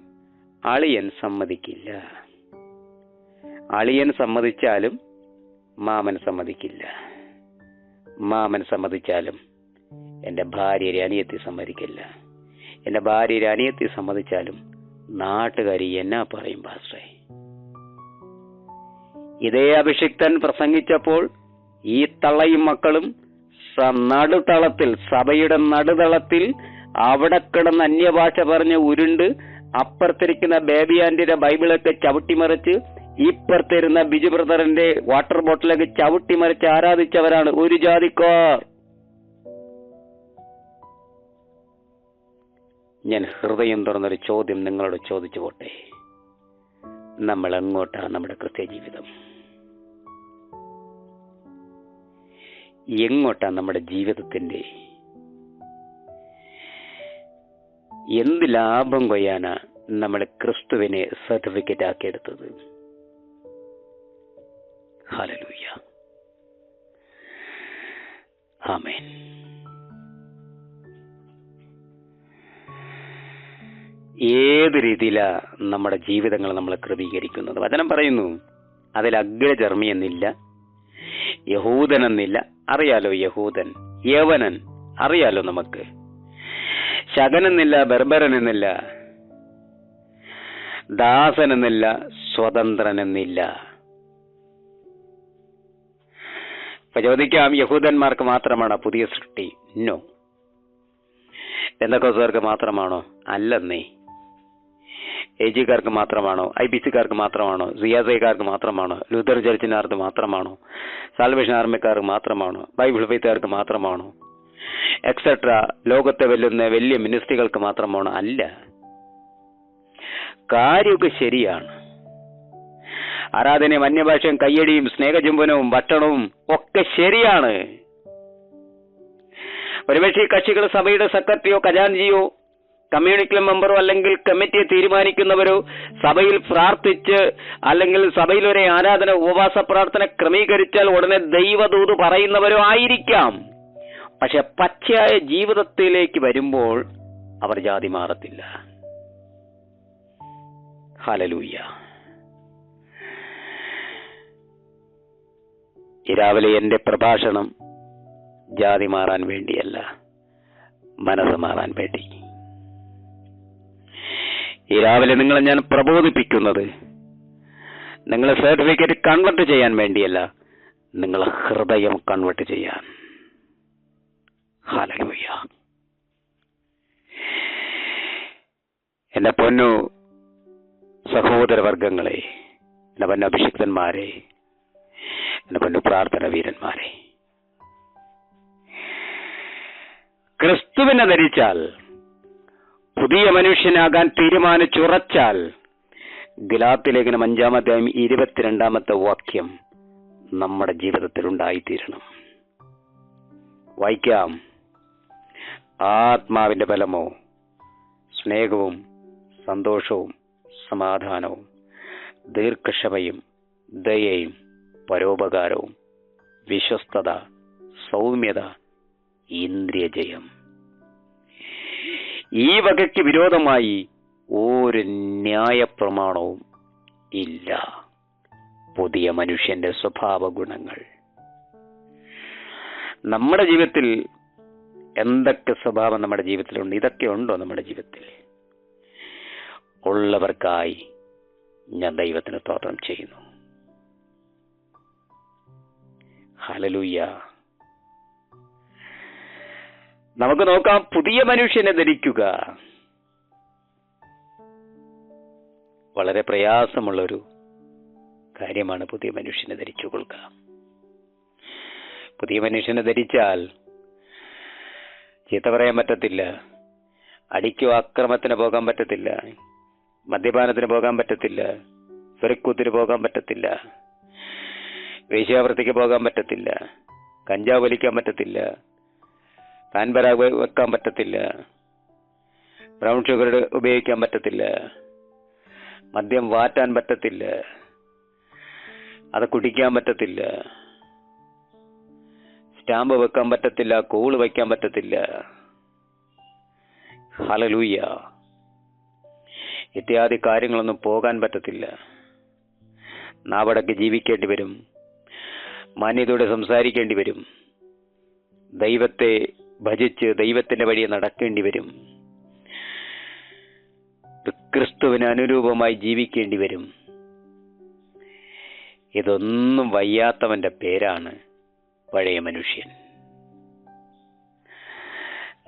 അളിയൻ സമ്മതിക്കില്ല. അളിയൻ സമ്മതിച്ചാലും മാമൻ സമ്മതിക്കില്ല. മാമൻ സമ്മതിച്ചാലും എൻ്റെ ഭാര്യയുടെ അനിയത്തി സമ്മതിക്കില്ല. എൻ്റെ ഭാര്യയുടെ അനിയത്തി സമ്മതിച്ചാലും നാട്ടുകാരി എന്നാ പറയും പാസ്റ്ററെ? ഇതേ അഭിഷിക്തൻ പ്രസംഗിച്ചപ്പോൾ ഈ തള്ളയും മക്കളും നടുതളത്തിൽ, സഭയുടെ നടുതളത്തിൽ അവിടെ കിടന്ന് അന്യഭാഷ പറഞ്ഞ് ഉരുണ്ട് അപ്പുറത്തിരിക്കുന്ന ബേബി ആന്റിയുടെ ബൈബിളൊക്കെ ചവിട്ടിമറിച്ച് ഇപ്പുറത്തിരുന്ന ബിജു ബ്രദറിന്റെ വാട്ടർ ബോട്ടിലൊക്കെ ചവിട്ടിമറിച്ച് ആരാധിച്ചവരാണ് ഒരു ജാതിക്കാർ. ഞാൻ ഹൃദയം തുറന്നൊരു ചോദ്യം നിങ്ങളോട് ചോദിച്ചു പോട്ടെ. നമ്മൾ എങ്ങോട്ടാണ് നമ്മുടെ ക്രിസ്ത്യ ജീവിതം? എങ്ങോട്ടാണ് നമ്മുടെ ജീവിതത്തിന്റെ? എന്ത് ലാഭം കൊയ്യാനാ നമ്മൾ ക്രിസ്തുവിനെ സർട്ടിഫിക്കറ്റ് ആക്കിയെടുത്തത്? ഹല്ലേലൂയ, ആമേൻ. ഏത് രീതിയിലാ നമ്മുടെ ജീവിതങ്ങൾ നമ്മൾ ക്രമീകരിക്കുന്നത്? വചനം പറയുന്നു, അതിൽ അഗ്രചർമ്മി എന്നില്ല, യഹൂദൻ എന്നില്ല. അറിയാലോ, യഹൂദൻ, യവനൻ അറിയാലോ നമുക്ക്. ശകനെന്നില്ല, ബർബരൻ എന്നില്ല, ദാസൻ എന്നില്ല, സ്വതന്ത്രൻ എന്നില്ല. ഇപ്പൊ ചോദിക്കാം, യഹൂദന്മാർക്ക് മാത്രമാണോ പുതിയ സൃഷ്ടി? നോ. പെന്തക്കോസ്തുകാർക്ക് മാത്രമാണോ? അല്ലെന്നേ. AG-കാർക്ക് മാത്രമാണോ? IBC-കാർക്ക് മാത്രമാണോ? CSI-കാർക്ക് മാത്രമാണോ? ലൂതർ ചർച്ചിനാർക്ക് മാത്രമാണോ? സാൽവേഷൻ ആർമിക്കാർക്ക് മാത്രമാണോ? ബൈബിൾ ഫെയ്ത്തുകാർക്ക് മാത്രമാണോ? എക്സെട്ര ലോകത്തെ വെല്ലുന്ന വലിയ മിനിസ്ട്രികൾക്ക് മാത്രമാണോ? അല്ല. കാര്യമൊക്കെ ശരിയാണ്. ആരാധനയും അന്യഭാഷയും കയ്യടിയും സ്നേഹചുംബനവും ഭക്ഷണവും ഒക്കെ ശരിയാണ്. ഒരുപക്ഷെ ഈ കക്ഷികൾ സഭയുടെ സെക്രട്ടറിയോ ഖജാൻജിയോ കമ്മ്യൂണിറ്റി മെമ്പറോ അല്ലെങ്കിൽ കമ്മിറ്റിയെ തീരുമാനിക്കുന്നവരോ സഭയിൽ പ്രാർത്ഥിച്ച് അല്ലെങ്കിൽ സഭയിൽ ഒരു ആരാധന ഉപവാസ പ്രാർത്ഥന ക്രമീകരിച്ചാൽ ഉടനെ ദൈവദൂത് പറയുന്നവരോ ആയിരിക്കാം. പക്ഷെ പച്ചയായ ജീവിതത്തിലേക്ക് വരുമ്പോൾ അവർ ജാതി മാറത്തില്ല. ഹല്ലേലൂയ. ഈ രാവിലെ എന്റെ പ്രഭാഷണം ജാതി മാറാൻ വേണ്ടിയല്ല, മനസ്സ് മാറാൻ വേണ്ടി. ഈ രാവിലെ നിങ്ങളെ ഞാൻ പ്രബോധിപ്പിക്കുന്നത് നിങ്ങളെ സർട്ടിഫിക്കറ്റ് കൺവെർട്ട് ചെയ്യാൻ വേണ്ടിയല്ല, നിങ്ങളെ ഹൃദയം കൺവെർട്ട് ചെയ്യാൻ. ഹല്ലേലൂയ. എന്റെ പൊന്നു സഹോദരവർഗങ്ങളെ, എന്റെ പൊന്നു അഭിഷിക്തന്മാരെ, എന്റെ പൊന്നു പ്രാർത്ഥന വീരന്മാരെ, ക്രിസ്തുവിനെ ധരിച്ചാൽ, പുതിയ മനുഷ്യനാകാൻ തീരുമാനിച്ചുറച്ചാൽ, ഗലാത്യലേഖനം 5-ാം അധ്യായം 22-ാമത്തെ വാക്യം നമ്മുടെ ജീവിതത്തിൽ ഉണ്ടായിത്തീരണം. വായിക്കാം. ആത്മാവിന്റെ ബലമോ സ്നേഹവും സന്തോഷവും സമാധാനവും ദീർഘക്ഷമയും ദയയും പരോപകാരവും വിശ്വസ്തത സൗമ്യത ഇന്ദ്രിയജയം. ഈ വകയ്ക്ക് വിരോധമായി ഒരു ന്യായപ്രമാണവും ഇല്ല. പുതിയ മനുഷ്യന്റെ സ്വഭാവ ഗുണങ്ങൾ. നമ്മുടെ ജീവിതത്തിൽ എന്തൊക്കെ സ്വഭാവം നമ്മുടെ ജീവിതത്തിലുണ്ട്? ഇതൊക്കെ ഉണ്ടോ നമ്മുടെ ജീവിതത്തിൽ? ഉള്ളവർക്കായി ഞാൻ ദൈവത്തിന് സ്തോത്രം ചെയ്യുന്നു. ഹല്ലേലൂയ. നമുക്ക് നോക്കാം. പുതിയ മനുഷ്യനെ ധരിക്കുക വളരെ പ്രയാസമുള്ളൊരു കാര്യമാണ്. പുതിയ മനുഷ്യനെ ധരിച്ചു കൊള്ളുക. പുതിയ മനുഷ്യനെ ധരിച്ചാൽ ചീത്ത പറയാൻ പറ്റത്തില്ല, അടിക്കോ അക്രമത്തിന് പോകാൻ പറ്റത്തില്ല, മദ്യപാനത്തിന് പോകാൻ പറ്റത്തില്ല, വെറിക്കൂത്തിന് പോകാൻ പറ്റത്തില്ല, വേശ്യാവൃത്തിക്ക് പോകാൻ പറ്റത്തില്ല, കഞ്ചാവ് വലിക്കാൻ പറ്റത്തില്ല, പാൻപര വെക്കാൻ പറ്റത്തില്ല, ബ്രൗൺ ഷുഗർ ഉപയോഗിക്കാൻ പറ്റത്തില്ല, മദ്യം വാറ്റാൻ പറ്റത്തില്ല, അത് കുടിക്കാൻ പറ്റത്തില്ല, സ്റ്റാമ്പ് വെക്കാൻ പറ്റത്തില്ല, കോള് വയ്ക്കാൻ പറ്റത്തില്ല. ഹല്ലേലൂയ. ഇത്യാദി കാര്യങ്ങളൊന്നും പോകാൻ പറ്റത്തില്ല. നാവടക്ക് ജീവിക്കേണ്ടി വരും, മാന്യതയോടെ സംസാരിക്കേണ്ടി വരും, ദൈവത്തെ ഭജിച്ച് ദൈവത്തിന്റെ വഴി നടക്കേണ്ടി വരും. ക്രിസ്തുവിന് അനുരൂപമായി ജീവിക്കേണ്ടി വരും. ഇതൊന്നും വയ്യാത്തവന്റെ പേരാണ് പഴയ മനുഷ്യൻ.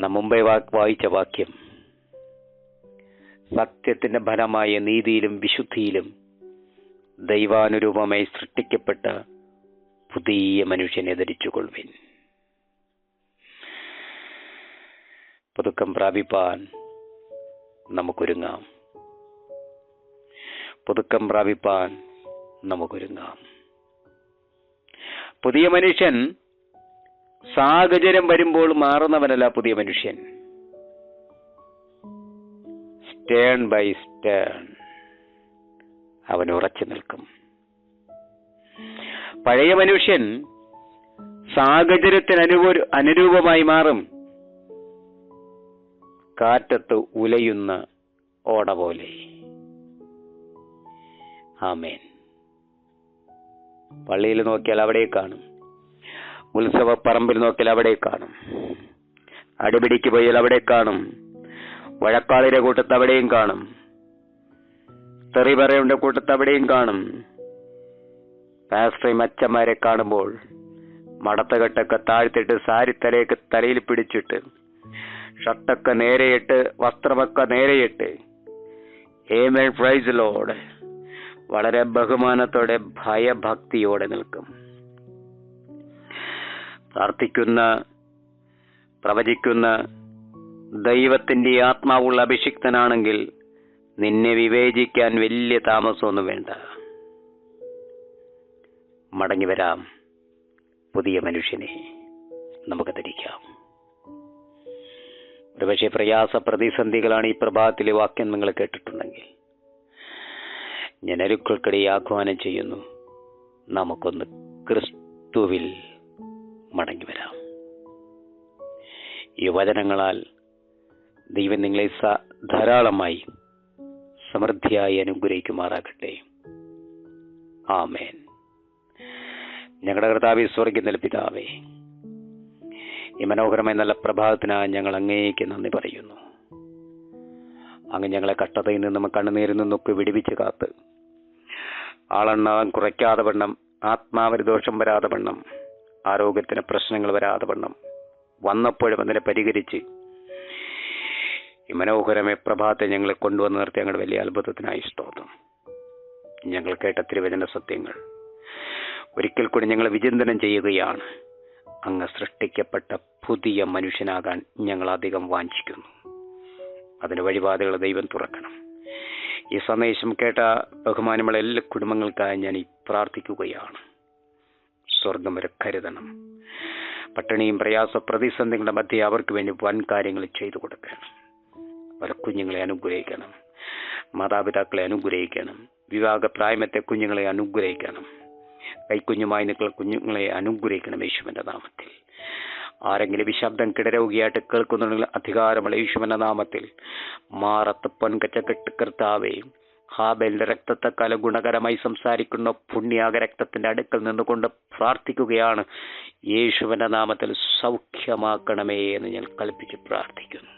നാം മുമ്പേ വായിച്ച വാക്യം, സത്യത്തിന്റെ ഫലമായ നീതിയിലും വിശുദ്ധിയിലും ദൈവാനുരൂപമായി സൃഷ്ടിക്കപ്പെട്ട പുതിയ മനുഷ്യനെ ധരിച്ചുകൊള്ളുവിൻ. പുതുക്കം പ്രാപിപ്പാൻ നമുക്കൊരുങ്ങാം. പുതുക്കം പ്രാപിപ്പാൻ നമുക്കൊരുങ്ങാം. പുതിയ മനുഷ്യൻ സാഹചര്യം വരുമ്പോൾ മാറുന്നവനല്ല. പുതിയ മനുഷ്യൻ സ്റ്റേൺ ബൈ സ്റ്റേൺ അവൻ ഉറച്ചു നിൽക്കും. പഴയ മനുഷ്യൻ സാഹചര്യത്തിന് അനുരൂപമായി മാറും. കാറ്റത്ത് ഉലയുന്ന ഓട പോലെ. ആമേൻ. പള്ളിയിൽ നോക്കിയാൽ അവിടെ കാണും, ഉത്സവ പറമ്പിൽ നോക്കിയാൽ അവിടെ കാണും, അടിപിടിക്ക് പോയാൽ അവിടെ കാണും, വഴക്കാളിയുടെ കൂട്ടത്ത് അവിടെയും കാണും, തെറി പറയുടെ കൂട്ടത്ത് അവിടെയും കാണും. പാസ്റ്ററും അച്ഛന്മാരെ കാണുമ്പോൾ മടത്തകെട്ടൊക്കെ താഴ്ത്തിട്ട് സാരി തലയിൽ പിടിച്ചിട്ട് ഷർട്ടൊക്കെ നേരെയിട്ട് വസ്ത്രമൊക്കെ നേരെയിട്ട് ആമേൻ പ്രൈസ് ലോർഡ് വളരെ ബഹുമാനത്തോടെ ഭയഭക്തിയോടെ നിൽക്കും. പ്രാർത്ഥിക്കുന്ന പ്രവചിക്കുന്ന ദൈവത്തിന്റെ ആത്മാവുള്ള അഭിഷിക്തനാണെങ്കിൽ നിന്നെ വിവേചിക്കാൻ വലിയ താമസമൊന്നും വേണ്ട. മടങ്ങി വരാം. പുതിയ മനുഷ്യനെ നമുക്ക് ധരിക്കാം. ഒരുപക്ഷെ പ്രയാസ പ്രതിസന്ധികളാണ് ഈ പ്രഭാതത്തിലെ വാക്യം നിങ്ങൾ കേട്ടിട്ടുണ്ടെങ്കിൽ ഞാൻ അരുക്കൾക്കിടെ ആഹ്വാനം ചെയ്യുന്നു, നമുക്കൊന്ന് ക്രിസ്തുവിൽ മടങ്ങി വരാം. ഈ വചനങ്ങളാൽ ദൈവം നിങ്ങളെ ധാരാളമായി സമൃദ്ധിയായി അനുഗ്രഹിക്കുമാറാകട്ടെ. ആമേൻ. ഞങ്ങളുടെ കർത്താവേ, സ്വർഗ്ഗത്തിലെ പിതാവേ, ഈ മനോഹരമായ നല്ല പ്രഭാതത്തിനായി ഞങ്ങൾ അങ്ങേക്ക് നന്ദി പറയുന്നു. അങ്ങ് ഞങ്ങളെ കഷ്ടതയിൽ നിന്നും കണ്ണുനീരിൽ നിന്നൊക്കെ വിടുവിച്ച് കാത്ത് ആളെണ്ണാൻ കുറയ്ക്കാതെ വണ്ണം, ആത്മാവിന് ദോഷം വരാതെ വണ്ണം, ആരോഗ്യത്തിന് പ്രശ്നങ്ങൾ വരാതെ വണ്ണം വന്നപ്പോഴും അതിനെ പരിഹരിച്ച് ഈ മനോഹരമായ പ്രഭാതത്തെ ഞങ്ങളെ കൊണ്ടുവന്ന് നിർത്തി ഞങ്ങളുടെ വലിയ അത്ഭുതത്തിനായി സ്തോത്രം. ഞങ്ങൾ കേട്ട തിരുവചന സത്യങ്ങൾ ഒരിക്കൽ കൂടി ഞങ്ങൾ വിചിന്തനം ചെയ്യുകയാണ്. അങ്ങ് സൃഷ്ടിക്കപ്പെട്ട പുതിയ മനുഷ്യനാകാൻ ഞങ്ങൾ അധികം വാഞ്ചിക്കുന്നു. അതിന് വഴിപാടുകൾ ദൈവം തുറക്കണം. ഈ സന്ദേശം കേട്ട ബഹുമാനമുള്ള എല്ലാ കുടുംബങ്ങൾക്കായി ഞാൻ ഈ പ്രാർത്ഥിക്കുകയാണ്. സ്വർഗം വരെ കരുതണം. പട്ടിണിയും പ്രയാസ പ്രതിസന്ധികളുടെ മധ്യേ അവർക്ക് വേണ്ടി വൻ കാര്യങ്ങൾ ചെയ്തു കൊടുക്കണം. അവരെ കുഞ്ഞുങ്ങളെ അനുഗ്രഹിക്കണം, മാതാപിതാക്കളെ അനുഗ്രഹിക്കണം, വിവാഹപ്രായമത്തെ കുഞ്ഞുങ്ങളെ അനുഗ്രഹിക്കണം, കൈക്കുഞ്ഞുമായി നിൽക്കുന്ന കുഞ്ഞുങ്ങളെ അനുഗ്രഹിക്കണം യേശുവിന്റെ നാമത്തിൽ. ആരെങ്കിലും വിശബ്ദം കിടരോഗിയായിട്ട് കേൾക്കുന്നുണ്ടെങ്കിൽ അധികാരമുള്ള യേശുവിന്റെ നാമത്തിൽ മാറത്ത് പൊൻകച്ചക്കെട്ട് കർത്താവേ, ഹാബേലിന്റെ രക്തത്തെക്കാല ഗുണകരമായി സംസാരിക്കുന്ന പുണ്യാക രക്തത്തിന്റെ അടുക്കൽ നിന്നുകൊണ്ട് പ്രാർത്ഥിക്കുകയാണ്. യേശുവിന്റെ നാമത്തിൽ സൗഖ്യമാക്കണമേ എന്ന് ഞാൻ കൽപ്പിച്ച് പ്രാർത്ഥിക്കുന്നു.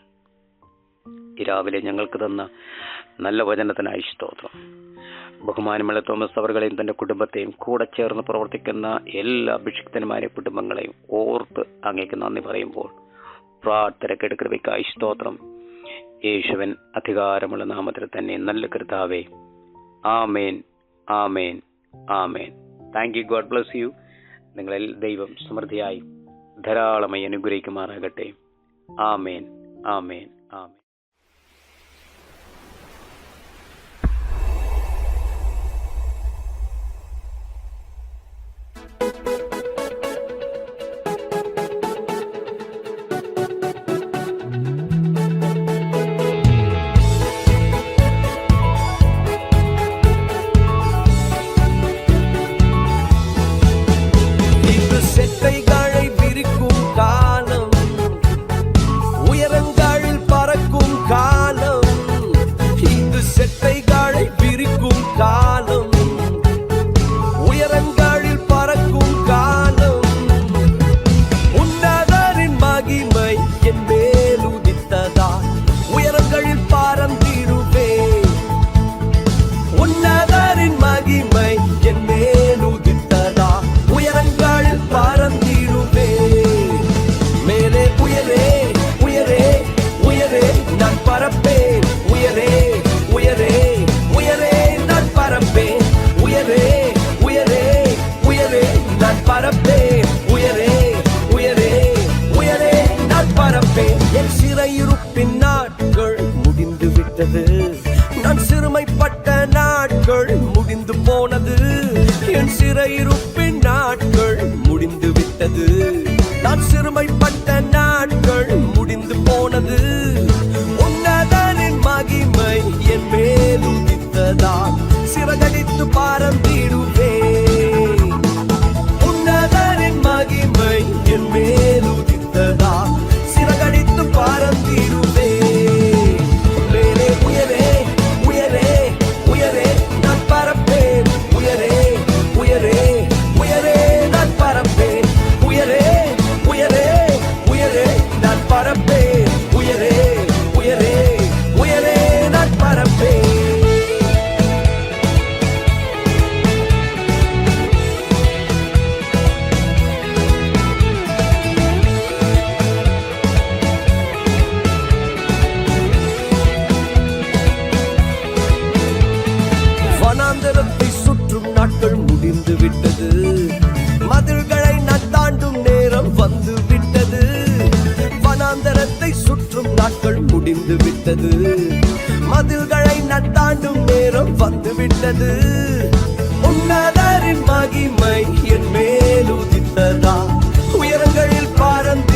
ഈ രാവിലെ ഞങ്ങൾക്ക് തന്ന നല്ല വചനത്തിനായി സ്തോത്രം. ബഹുമാനമുള്ള തോമസ് അവറുകളെയും തന്റെ കുടുംബത്തെയും കൂടെ ചേർന്ന് പ്രവർത്തിക്കുന്ന എല്ലാ അഭിഷിക്തന്മാരെ കുടുംബങ്ങളെയും ഓർത്ത് അങ്ങേക്ക് നന്ദി പറയുമ്പോൾ പ്രാർത്ഥനയ്ക്ക് കൃപയ്ക്കായി സ്തോത്രം. യേശുവൻ അധികാരമുള്ള നാമത്തിൽ തന്നെ നല്ല കർത്താവേ. ആമേൻ, ആമേൻ, ആമേൻ. Thank you. God bless you. നിങ്ങളിൽ ദൈവം സമൃദ്ധിയായി ധാരാളമായി അനുഗ്രഹിക്കുമാറാകട്ടെ. ആമേൻ, ആമേൻ, ആമേൻ. செட்டைகளை விரிக்கும் காலம், உயரங்களில் பறக்கும் விட்டது. நான் சிறுமைப்பட்ட நாட்கள் முடிந்து போனது. என் சிறையிருப்பின் நாட்கள் முடிந்து விட்டது. நான் சிறுமைப்பட்ட நாட்கள் முடிந்து போனது. உன்னதனின் மகிமை என் மேல் உதித்ததால் சிறகடித்து பறந்திடுவேன். உன்னதனின் மகிமை என் மேல் உதித்ததால் சிறகடித்து பறந்திடுவேன். மேலே உயரே உயரே உயரே நான் பறப்பேன். உயரே உயரே உயரே நான் பறப்பேன். உயரே உயரே உயரே நான் பறப்பேன். உயரே உயரே உயரே நான் பறப்பேன். வனாந்தரத்தை சுற்றும் நாட்கள் முடிந்து விட்டது. மதில்களை நான் தாண்டும் நேரம் வந்து விட்டது. வனாந்தரத்தை சுற்றும் நாட்கள் முடிந்து விட்டது. மதில்களை நான் தாண்டும் நேரம் வந்து விட்டது. உன்னதரின் மகிமை என் மேல் உதித்ததா உயரங்களில் பறந்து